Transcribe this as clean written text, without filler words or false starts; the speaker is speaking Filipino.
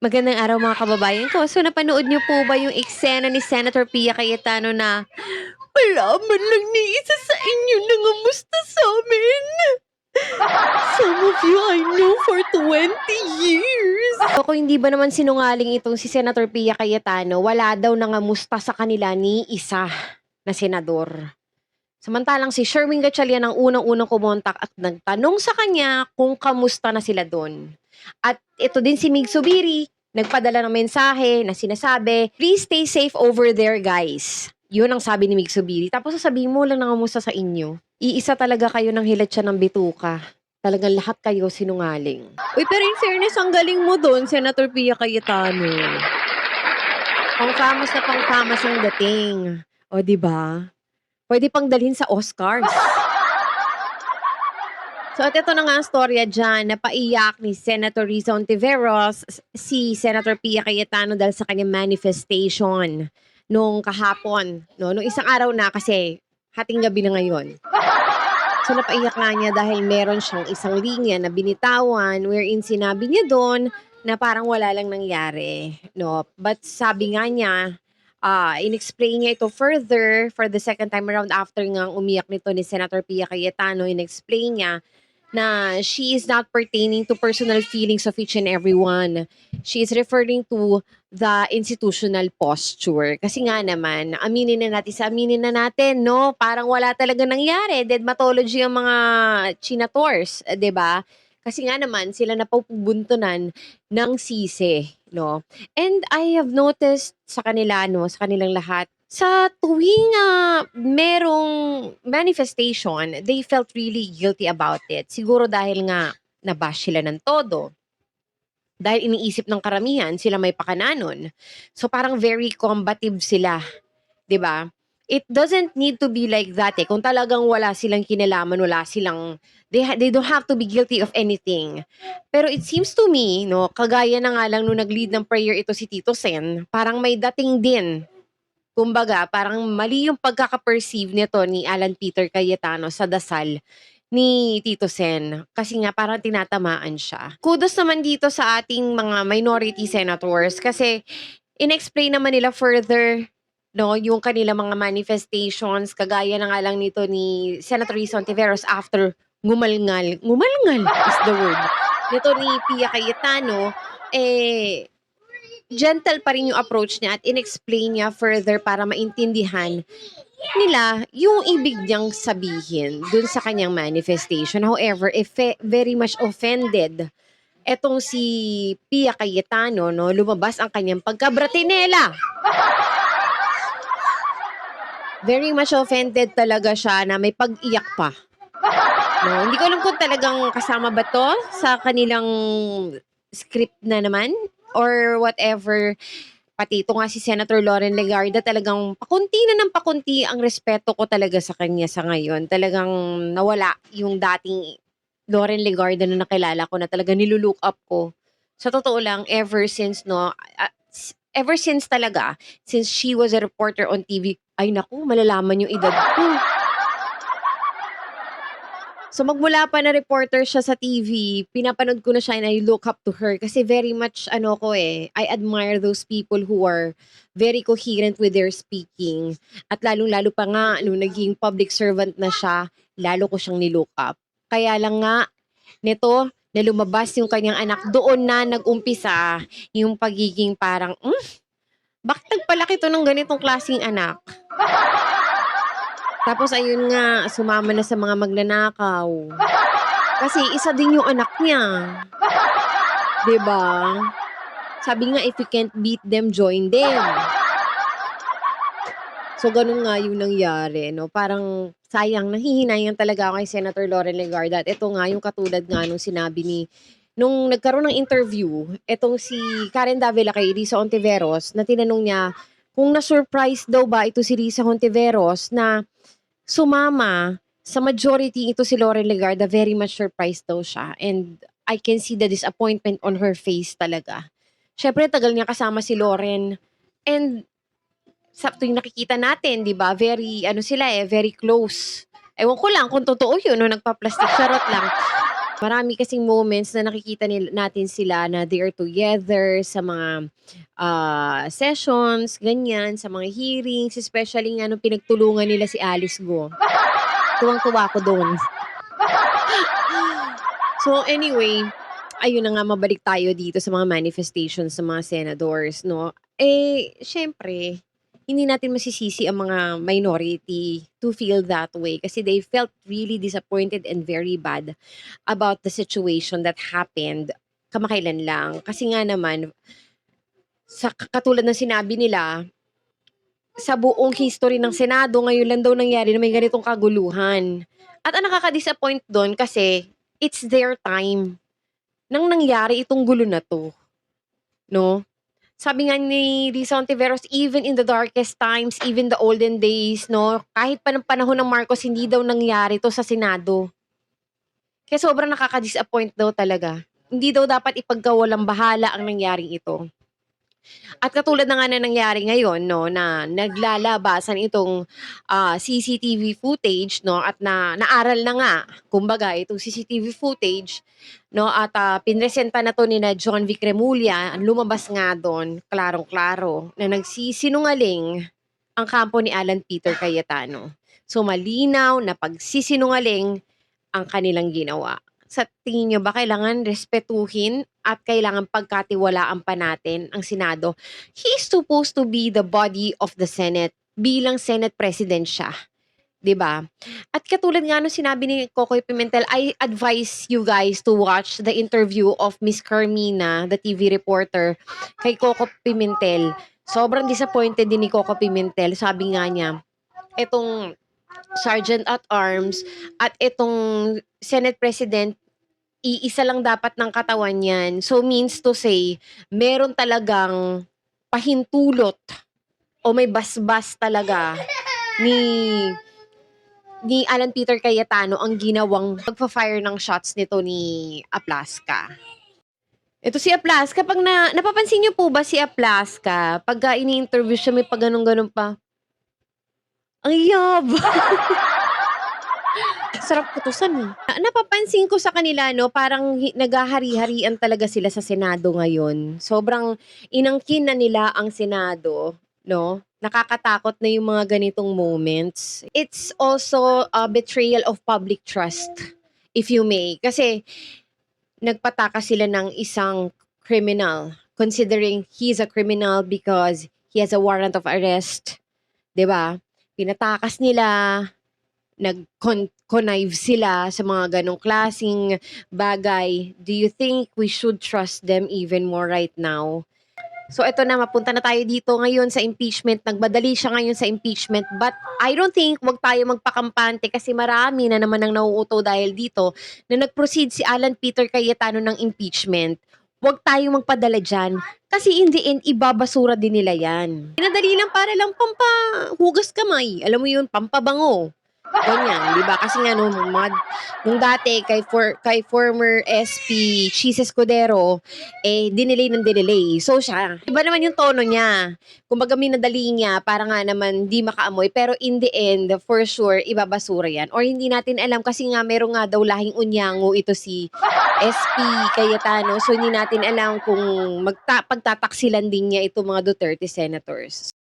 Magandang araw mga kababayan ko. So napanood niyo po ba yung eksena ni Senator Pia Cayetano na wala man lang ni isa sa inyo nangamusta sa'min? Some of you I know for 20 years. So kung hindi ba naman sinungaling itong si Senator Pia Cayetano, wala daw nangamusta sa kanila ni isa na senador. Samantalang si Sherwin Gatchalian ang unang-unang kumontak at nagtanong sa kanya kung kamusta na sila doon. At ito din si Mig Subiri, nagpadala ng mensahe na sinasabi, "Please stay safe over there, guys." Yun ang sabi ni Mig Subiri. Tapos sasabihin mo lang nangamusta sa inyo. Iisa talaga kayo ng hilat siya ng bituka. Talagang lahat kayo sinungaling. Uy, pero in fairness, ang galing mo doon, Senator Pia Cayetano. Pang-famas na pang-famas ang dating. O, di ba? Pwede pang dalhin sa Oscars. So at ito na nga ang storya dyan, napaiyak ni Senator Risa Ontiveros si Senator Pia Cayetano dahil sa kanyang manifestation nung kahapon. No? Nung isang araw na kasi hating gabi na ngayon. So napaiyak nga niya dahil meron siyang isang linya na binitawan wherein sinabi niya doon na parang wala lang nangyari. No? But sabi nga niya, inexplain niya ito further for the second time around after nga umiyak nito ni Senator Pia Cayetano. Inexplain niya na she is not pertaining to personal feelings of each and every one. She is referring to the institutional posture. Kasi nga naman, aminin na natin, no? Parang wala talaga nangyari. Dermatology ang mga chinators, 'di ba? Kasi nga naman, sila napupubuntunan ng sisi, no? And I have noticed sa kanila, no, sa kanilang lahat, sa tuwing merong manifestation, they felt really guilty about it. Siguro dahil nga nabash sila ng todo. Dahil iniisip ng karamihan, sila may pakananon. So parang very combative sila, 'di ba? It doesn't need to be like that eh. Kung talagang wala silang kinalaman, wala silang they don't have to be guilty of anything. Pero it seems to me, no, kagaya na nga lang nung nag-lead ng prayer ito si Tito Sen, parang may dating din. Kumbaga, parang mali yung pagkaka-perceive nito ni Alan Peter Cayetano sa dasal ni Tito Sen. Kasi nga parang tinatamaan siya. Kudos naman dito sa ating mga minority senators kasi inexplain naman nila further, no, yung kanilang mga manifestations, kagaya na nga lang nito ni Senator Risa Ontiveros after ngumalngal is the word, nito ni Pia Cayetano, gentle pa rin yung approach niya at inexplain niya further para maintindihan nila yung ibig niyang sabihin dun sa kanyang manifestation. However, very much offended etong si Pia Cayetano, no, lumabas ang kanyang pagkabratinela. Very much offended talaga siya na may pag-iyak pa. No, hindi ko alam kung talagang kasama ba to sa kanilang script na naman or whatever. Pati ito nga si Senator Loren Legarda, talagang pakunti na ng pakunti ang respeto ko talaga sa kanya sa ngayon. Talagang nawala yung dating Loren Legarda na nakilala ko na talaga nilulook up ko. Sa totoo lang, ever since talaga, since she was a reporter on TV, ay naku, malalaman yung edad ko. So magmula pa na reporter siya sa TV, pinapanood ko na siya and I look up to her kasi very much I admire those people who are very coherent with their speaking. At lalong-lalo pa nga nung naging public servant na siya, lalo ko siyang nilook up. Kaya lang nga nito na lumabas yung kanyang anak, doon na nag-umpisa yung pagiging parang, bakit nagpalaki to ng ganitong klaseng anak? Tapos ayun nga, sumama na sa mga magnanakaw. Kasi isa din yung anak niya. 'Di ba? Sabi nga, if you can't beat them, join them. So ganun nga yung nangyari, no? Parang sayang, nanghihinayang talaga ako kay Senator Loren Legarda. At ito nga yung katulad nga nung sinabi nung nagkaroon ng interview, etong si Karen Davila kay Risa Ontiveros, na tinanong niya kung na-surprise daw ba ito si Risa Ontiveros na sumama sa majority ito si Loren Legarda. Very much surprised daw siya. And I can see the disappointment on her face talaga. Syempre, tagal niya kasama si Loren. And sa tuwing nakikita natin, di ba, very close. Ewan ko lang kung totoo yun, no, nagpa-plastic charot lang. Marami kasing moments na nakikita natin sila na they are together sa mga sessions, ganyan, sa mga hearings, especially nga nung pinagtulungan nila si Alice Go. Tuwang-tuwa ko doon. So anyway, ayun na nga, mabalik tayo dito sa mga manifestations ng mga senators, no? Syempre, hindi natin masisisi ang mga minority to feel that way kasi they felt really disappointed and very bad about the situation that happened kamakailan lang. Kasi nga naman, katulad ng sinabi nila, sa buong history ng Senado, ngayon lang daw nangyari na may ganitong kaguluhan. At ang nakaka-disappoint doon kasi it's their time nang nangyari itong gulo na to, no? Sabi nga ni Risa Ontiveros, even in the darkest times, even the olden days, no, kahit pa ng panahon ng Marcos, hindi daw nangyari to sa Senado. Kaya sobrang nakaka-disappoint daw talaga. Hindi daw dapat ipagkawalang bahala ang nangyaring ito. At katulad na nga na nangyari ngayon, no, na naglalabasan itong CCTV footage, no, at naaral na nga, kumbaga, itong CCTV footage, no, at pinresenta na to ni na John Vic Remulla, lumabas nga doon, klarong-klaro, na nagsisinungaling ang kampo ni Alan Peter Cayetano. So malinaw na pagsisinungaling ang kanilang ginawa. Sa tingin nyo ba kailangan respetuhin at kailangan pagkatiwalaan pa natin ang Senado? He is supposed to be the body of the Senate bilang Senate President siya. 'Di ba? At katulad nga nung sinabi ni Cocoy Pimentel, I advise you guys to watch the interview of Miss Carmina, the TV reporter, kay Coco Pimentel. Sobrang disappointed din ni Coco Pimentel. Sabi nga niya, etong Sergeant at Arms at itong Senate President, iisa lang dapat ng katawan yan. So means to say, meron talagang pahintulot o may basbas talaga ni Alan Peter Cayetano ang ginawang pagpa-fire ng shots nito ni Aplaska. Ito si Aplaska, pag napapansin niyo po ba si Aplaska, pag ini-interview siya may pag ganun pa, ang yabang. Sarap kutusan eh. Napapansin ko sa kanila, no, parang naghahari-harian talaga sila sa Senado ngayon. Sobrang inangkin na nila ang Senado, no? Nakakatakot na yung mga ganitong moments. It's also a betrayal of public trust, if you may. Kasi nagpataka sila ng isang criminal, considering he's a criminal because he has a warrant of arrest. 'Di ba? Pinatakas nila, nag-connive sila sa mga ganong klaseng bagay. Do you think we should trust them even more right now? So eto na, mapunta na tayo dito ngayon sa impeachment. Nagmadali siya ngayon sa impeachment. But I don't think wag tayo magpakampante kasi marami na naman ang nauuto dahil dito na nag-proceed si Alan Peter Cayetano ng impeachment. Wag tayong magpadala dyan. Kasi in the end, ibabasura din nila yan. Pinadali lang para lang pampahugas kamay. Alam mo yun, pampabango. Ganyan, 'di ba? Kasi nga nung dati kay former SP Chis Escudero, dinelay ng dinelay. So siya, iba naman yung tono niya. Kumbaga minadali niya para nga naman di makaamoy, pero in the end, for sure ibabasura 'yan. Or hindi natin alam kasi nga meron nga daw lahing unyango ito si SP Cayetano. So hindi natin alam kung pagtataksilan din niya itong mga Duterte senators.